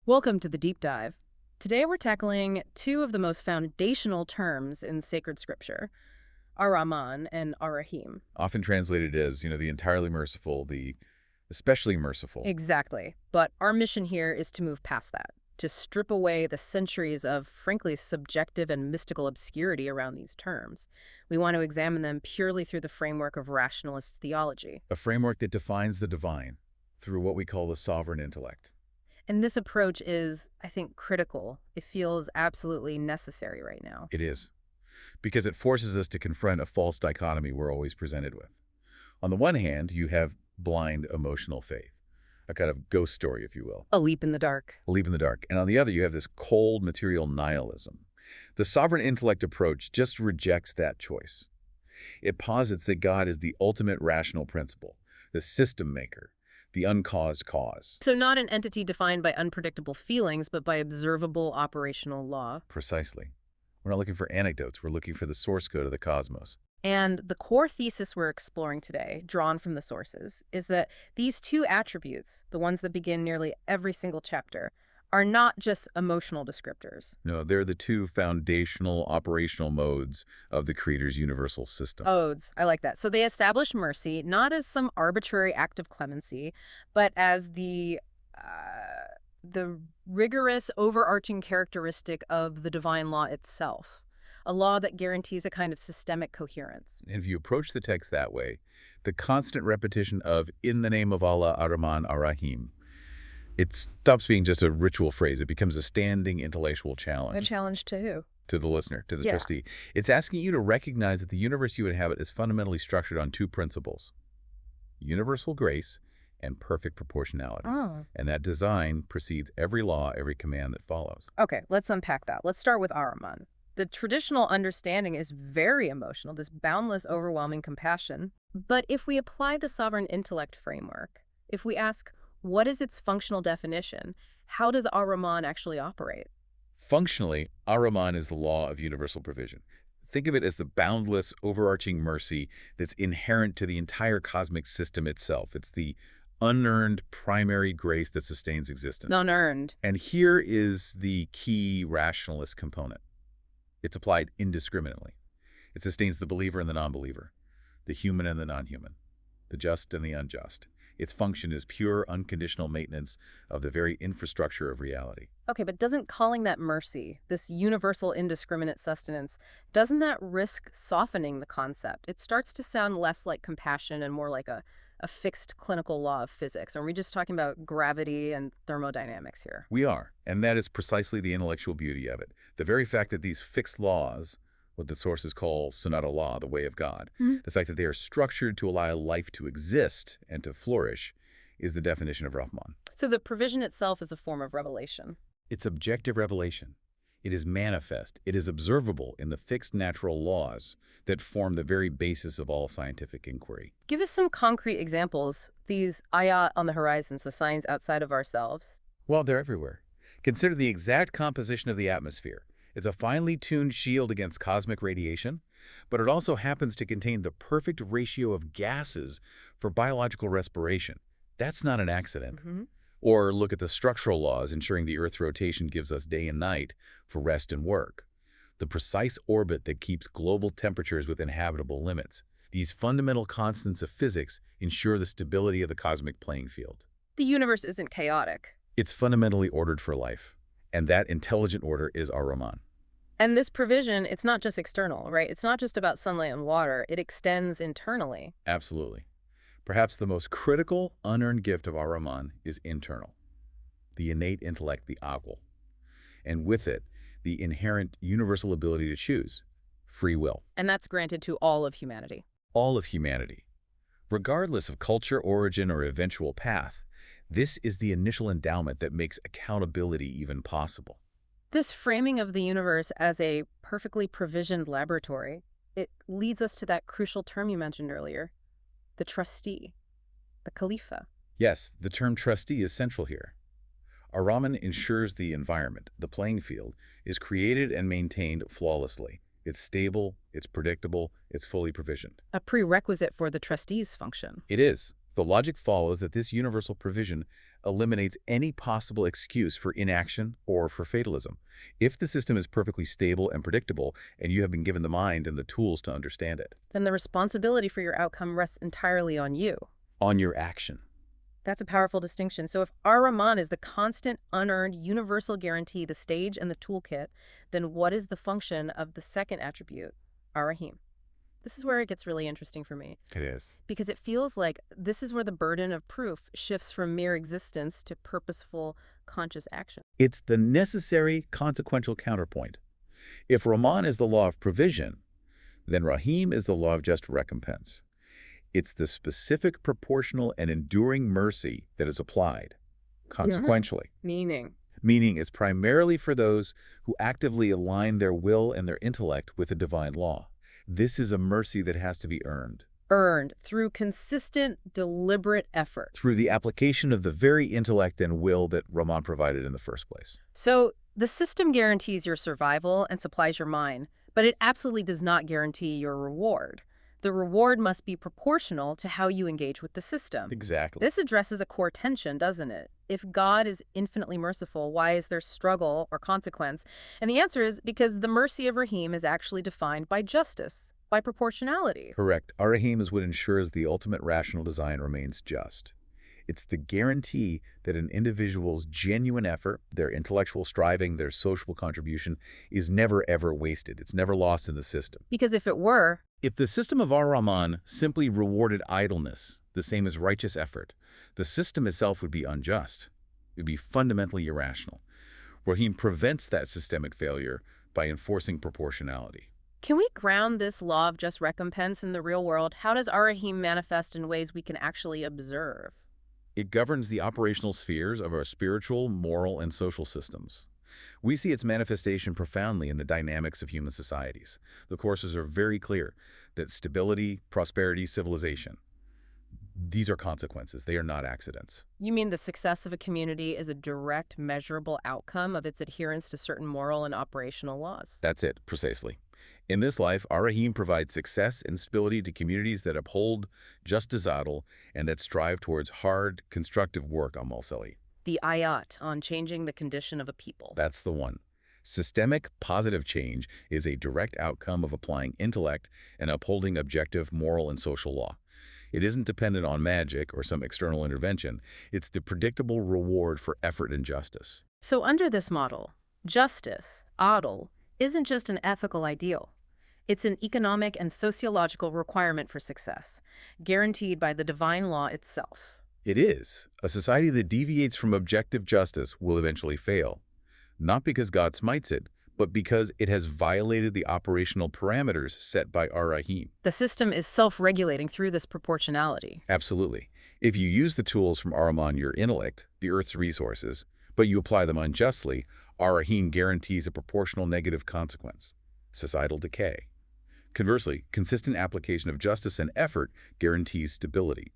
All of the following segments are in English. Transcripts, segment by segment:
Welcome to the deep dive. Today we're tackling two of the most foundational terms in sacred scripture, Ar-Rahman and Ar-Rahim. Often translated as, the entirely merciful, the especially merciful. Exactly. But our mission here is to move past that, to strip away the centuries of, frankly, subjective and mystical obscurity around these terms. We want to examine them purely through the framework of rationalist theology. A framework that defines the divine through what we call the sovereign intellect. And this approach is, I think, critical. It feels absolutely necessary right now. It is. Because it forces us to confront a false dichotomy we're always presented with. On the one hand, you have blind emotional faith, a kind of ghost story, if you will. A leap in the dark. A leap in the dark. And on the other, you have this cold material nihilism. The sovereign intellect approach just rejects that choice. It posits that God is the ultimate rational principle, the system maker, the uncaused cause. So not an entity defined by unpredictable feelings, but by observable operational law. Precisely. We're not looking for anecdotes. We're looking for the source code of the cosmos. And the core thesis we're exploring today, drawn from the sources, is that these two attributes, the ones that begin nearly every single chapter, are not just emotional descriptors. No, they're the two foundational operational modes of the Creator's universal system. Odes, I like that. So they establish mercy not as some arbitrary act of clemency, but as the rigorous, overarching characteristic of the divine law itself, a law that guarantees a kind of systemic coherence. And if you approach the text that way, the constant repetition of "in the name of Allah, Ar-Rahman, Ar-Rahim," it stops being just a ritual phrase. It becomes a standing intellectual challenge. A challenge to who? To the listener, to the trustee. It's asking you to recognize that the universe you inhabit is fundamentally structured on two principles: universal grace and perfect proportionality. Oh. And that design precedes every law, every command that follows. Okay, let's unpack that. Let's start with Ar-Rahman. The traditional understanding is very emotional, this boundless, overwhelming compassion. But if we apply the sovereign intellect framework, if we ask, what is its functional definition? How does Ar-Rahman actually operate? Functionally, Ar-Rahman is the law of universal provision. Think of it as the boundless, overarching mercy that's inherent to the entire cosmic system itself. It's the unearned primary grace that sustains existence. Unearned. And here is the key rationalist component. It's applied indiscriminately. It sustains the believer and the non-believer, the human and the non-human, the just and the unjust. Its function is pure, unconditional maintenance of the very infrastructure of reality. Okay, but doesn't calling that mercy, this universal indiscriminate sustenance, doesn't that risk softening the concept? It starts to sound less like compassion and more like a fixed clinical law of physics. Are we just talking about gravity and thermodynamics here? We are, and that is precisely the intellectual beauty of it. The very fact that these fixed laws, what the sources call Sunnah law, the way of God, the fact that they are structured to allow life to exist and to flourish, is the definition of Rahman. So the provision itself is a form of revelation. It's objective revelation. It is manifest. It is observable in the fixed natural laws that form the very basis of all scientific inquiry. Give us some concrete examples, these ayat on the horizons, the signs outside of ourselves. Well, they're everywhere. Consider the exact composition of the atmosphere. It's a finely tuned shield against cosmic radiation, but it also happens to contain the perfect ratio of gases for biological respiration. That's not an accident. Or look at the structural laws ensuring the Earth's rotation gives us day and night for rest and work. The precise orbit that keeps global temperatures within habitable limits. These fundamental constants of physics ensure the stability of the cosmic playing field. The universe isn't chaotic. It's fundamentally ordered for life, and that intelligent order is Ar-Rahman. And this provision, it's not just external, right? It's not just about sunlight and water. It extends internally. Absolutely. Perhaps the most critical, unearned gift of Ar-Rahman is internal. The innate intellect, the aql. And with it, the inherent universal ability to choose, free will. And that's granted to all of humanity. All of humanity. Regardless of culture, origin, or eventual path, this is the initial endowment that makes accountability even possible. This framing of the universe as a perfectly provisioned laboratory, it leads us to that crucial term you mentioned earlier, the trustee, the Khalifa. Yes, the term trustee is central here. Ar-Rahman ensures the environment, the playing field, is created and maintained flawlessly. It's stable, it's predictable, it's fully provisioned. A prerequisite for the trustee's function. It is. The logic follows that this universal provision eliminates any possible excuse for inaction or for fatalism. If the system is perfectly stable and predictable, and you have been given the mind and the tools to understand it, Then the responsibility for your outcome rests entirely on you. on your action. That's a powerful distinction. So if Ar-Rahman is the constant, unearned, universal guarantee, the stage and the toolkit, then what is the function of the second attribute, Ar-Rahim? This is where it gets really interesting for me, It is. because it feels like this is where the burden of proof shifts from mere existence to purposeful, conscious action. It's the necessary consequential counterpoint. If Rahman is the law of provision, then Rahim is the law of just recompense. It's the specific, proportional, and enduring mercy that is applied, consequentially. Meaning, Meaning is primarily for those who actively align their will and their intellect with the divine law. This is a mercy that has to be earned earned through consistent, deliberate effort. through the application of the very intellect and will that Rahman provided in the first place. So the system guarantees your survival and supplies your mind, but it absolutely does not guarantee your reward. The reward must be proportional to how you engage with the system. Exactly. This addresses a core tension, doesn't it? If God is infinitely merciful, why is there struggle or consequence? And the answer is because the mercy of Rahim is actually defined by justice, by proportionality. Correct. Ar-Rahim is what ensures the ultimate rational design remains just. It's the guarantee that an individual's genuine effort, their intellectual striving, their social contribution is never, ever wasted. It's never lost in the system. Because if it were, If the system of Ar-Rahman simply rewarded idleness, the same as righteous effort, the system itself would be unjust. It would be fundamentally irrational. Rahim prevents that systemic failure by enforcing proportionality. can we ground this law of just recompense in the real world? How does Ar-Rahim manifest in ways we can actually observe? It governs the operational spheres of our spiritual, moral, and social systems. We see its manifestation profoundly in the dynamics of human societies. The courses are very clear that stability, prosperity, civilization, these are consequences. They are not accidents. You mean the success of a community is a direct, measurable outcome of its adherence to certain moral and operational laws? That's it, precisely. In this life, Ar-Rahim provides success and stability to communities that uphold just desadal and that strive towards hard, constructive work, Amal-Sali. The ayat on changing the condition of a people. That's the one. Systemic, positive change is a direct outcome of applying intellect and upholding objective moral and social law. It isn't dependent on magic or some external intervention. It's the predictable reward for effort and justice. So under this model, justice, adl, isn't just an ethical ideal. It's an economic and sociological requirement for success, guaranteed by the divine law itself. It is. A society that deviates from objective justice will eventually fail, not because God smites it, but because it has violated the operational parameters set by Ar-Rahim. The system is self-regulating through this proportionality. Absolutely. If you use the tools from Ar-Rahman, your intellect, the Earth's resources, but you apply them unjustly, Ar-Rahim guarantees a proportional negative consequence, societal decay. Conversely, consistent application of justice and effort guarantees stability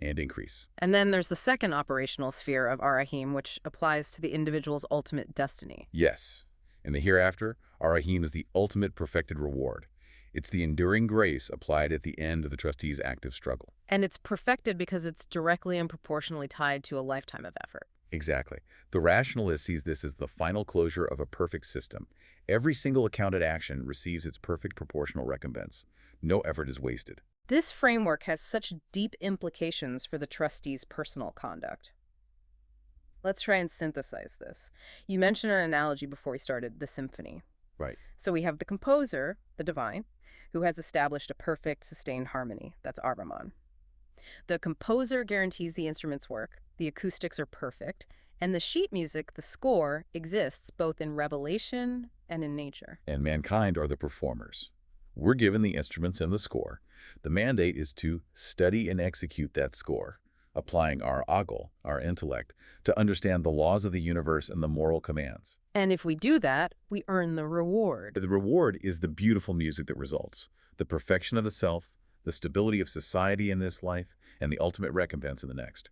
and increase. And then there's the second operational sphere of Ar-Rahim, which applies to the individual's ultimate destiny. Yes. In the hereafter, Ar-Rahim is the ultimate perfected reward. It's the enduring grace applied at the end of the trustee's active struggle. And it's perfected because it's directly and proportionally tied to a lifetime of effort. Exactly. The rationalist sees this as the final closure of a perfect system. Every single accounted action receives its perfect proportional recompense. No effort is wasted. This framework has such deep implications for the trustee's personal conduct. Let's try and synthesize this. You mentioned an analogy before we started, the symphony. Right. So we have the composer, the divine, who has established a perfect, sustained harmony. That's Ar-Rahman. The composer guarantees the instruments work, the acoustics are perfect, and the sheet music, the score, exists both in revelation and in nature. And mankind are the performers. We're given the instruments and the score. The mandate is to study and execute that score, applying our aql, our intellect, to understand the laws of the universe and the moral commands. And if we do that, we earn the reward. The reward is the beautiful music that results, the perfection of the self, the stability of society in this life, and the ultimate recompense in the next.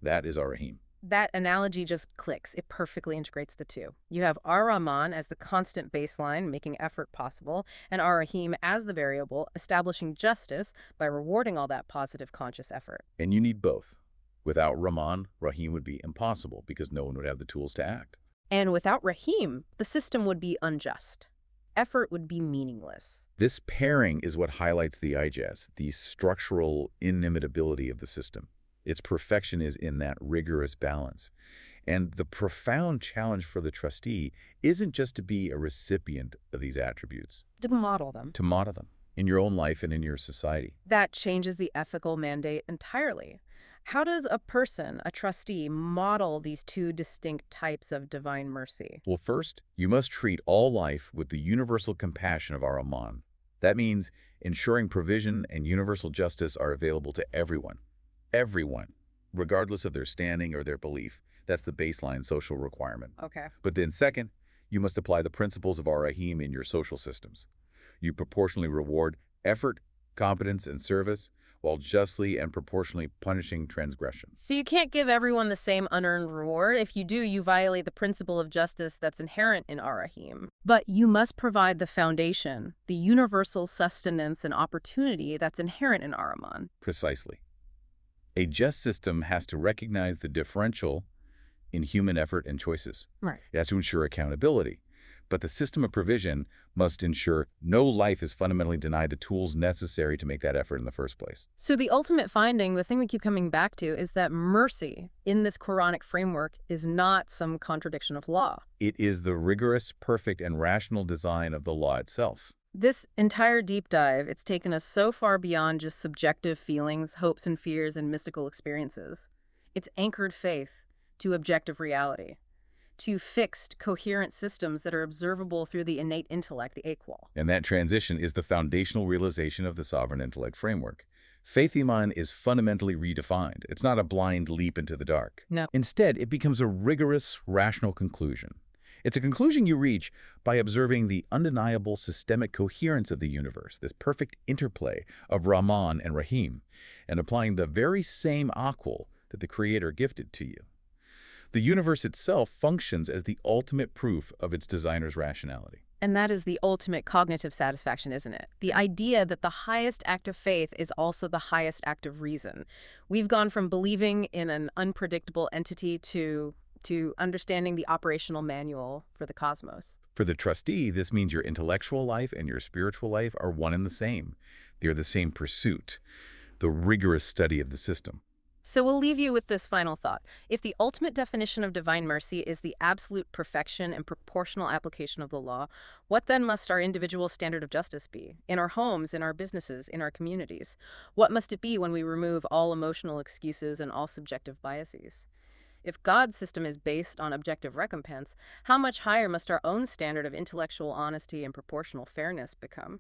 That is Ar-Rahim. That analogy just clicks. It perfectly integrates the two. You have Ar-Rahman as the constant baseline, making effort possible, and Ar-Rahim as the variable, establishing justice by rewarding all that positive conscious effort. And you need both. Without Rahman, Rahim would be impossible because no one would have the tools to act. And without Rahim, the system would be unjust. Effort would be meaningless. This pairing is what highlights the IJS, the structural inimitability of the system. Its perfection is in that rigorous balance. And the profound challenge for the trustee isn't just to be a recipient of these attributes, To model them. to model them in your own life and in your society. That changes the ethical mandate entirely. How does a person, a trustee, model these two distinct types of divine mercy? Well, first, you must treat all life with the universal compassion of Ar-Rahman. That means ensuring provision and universal justice are available to everyone. Everyone, regardless of their standing or their belief. That's the baseline social requirement. Okay. But then second, you must apply the principles of Ar-Rahim in your social systems. You proportionally reward effort, competence, and service, while justly and proportionally punishing transgression. So you can't give everyone the same unearned reward. If you do, you violate the principle of justice that's inherent in Ar-Rahim. But you must provide the foundation, the universal sustenance and opportunity that's inherent in Ar-Rahman. Precisely. A just system has to recognize the differential in human effort and choices. Right. It has to ensure accountability. But the system of provision must ensure no life is fundamentally denied the tools necessary to make that effort in the first place. So the ultimate finding, the thing we keep coming back to, is that mercy in this Quranic framework is not some contradiction of law. It is the rigorous, perfect, and rational design of the law itself. This entire deep dive, it's taken us so far beyond just subjective feelings, hopes and fears, and mystical experiences. It's anchored faith to objective reality, to fixed, coherent systems that are observable through the innate intellect, the equal. And that transition is the foundational realization of the Sovereign Intellect framework. Faith Iman is fundamentally redefined. It's not a blind leap into the dark. No. Instead, it becomes a rigorous, rational conclusion. It's a conclusion you reach by observing the undeniable systemic coherence of the universe, this perfect interplay of Rahman and Rahim, and applying the very same aql that the Creator gifted to you. The universe itself functions as the ultimate proof of its designer's rationality. And that is the ultimate cognitive satisfaction, isn't it? The idea that the highest act of faith is also the highest act of reason. We've gone from believing in an unpredictable entity to understanding the operational manual for the cosmos. For the trustee, this means your intellectual life and your spiritual life are one and the same. They're the same pursuit, the rigorous study of the system. So we'll leave you with this final thought. If the ultimate definition of divine mercy is the absolute perfection and proportional application of the law, what then must our individual standard of justice be? In our homes, in our businesses, in our communities? What must it be when we remove all emotional excuses and all subjective biases? If God's system is based on objective recompense, how much higher must our own standard of intellectual honesty and proportional fairness become?